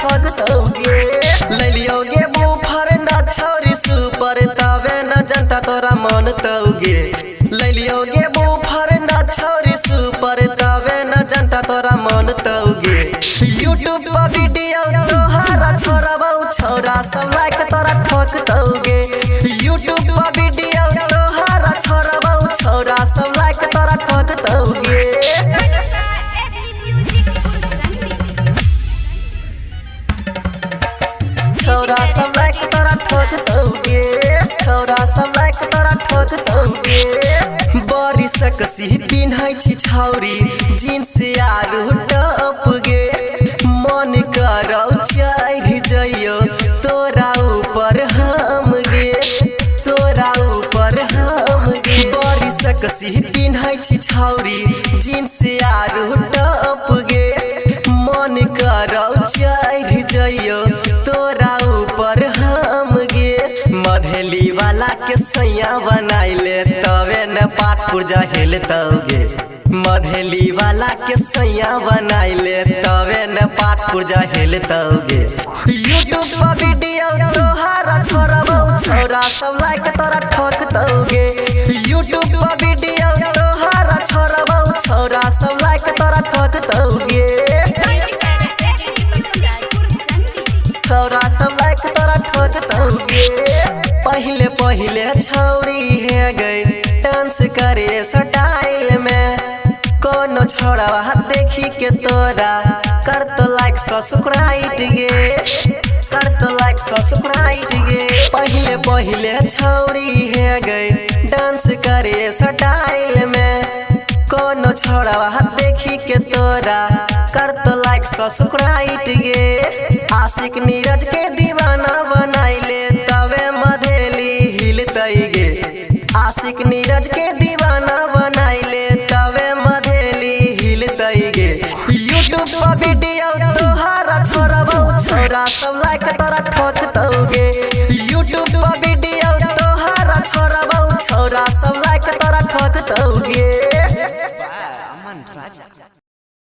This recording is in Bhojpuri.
ठगतौगे। लैलियोगे बूफर न छौरी सुपर तबे न जनता तोरा मानतौगे। लैलियोगे बूफर न छौरी सुपर तबे न जनता तोरा मानतौगे। यूट्यूब पर वीडियो तोहरा छोड़बौ छौरा सब लाइक तोरा ठगतौगे। यूट्यूब पर वीडियो तोहरा छोड़बौ छौरा सब लाइक तोरा ठगतौगे। छौरा सब लाइक तोरा ठगतौगे। छौरा सब लाइक तोरा ठगतौगे। बड़ी सकसी पिन्है छी छौरी जींस आरू टॉप गे। मन करौ चढ़ जइयो तोरा ऊपर हम गे। तोरा ऊपर हम गे। बड़ी सकसी पिन्है छी छौरी जींस आरू टॉप गे। मन करौ चढ़ जइयो तोरा ऊपर हम गे। मधेली वाला के सैया बनाइले तबे न पाटपुर जहेलतौगे। मधेली वाला के सैया बनाइले तबे न पाटपुर जहेलतौगे। यूट्यूब पर वीडियो तोहरा छोड़बौ छौरा सब लाइक तोरा ठगतौगे। यूट्यूब पर वीडियो तोहरा छोड़बौ छौरा सब लाइक तोरा ठगतौगे। छौरा सब लाइक तोरा ठगतौगे। पहिले पहिले छौरी है गई डांस करे स्टाइल में। कोनो छौड़ा देखी के तोरा कर तो लाइक सब्सक्राइब गे। कर तो लाइक सब्सक्राइब गे। पहिले पहिले छौरी है गई डांस करे स्टाइल में। कोनो छौड़ा देखी के तोरा कर तो लाइक सब्सक्राइब गे। आशिक नीरज के दीवाना बनाइले तबे मधेली हिलतै गे। आशिक नीरज के दीवाना बनाइले तबे मधेली हिलतै गे। यूट्यूब पर वीडियो तोहरा छोड़बौ छौरा सब लाइक तोरा ठग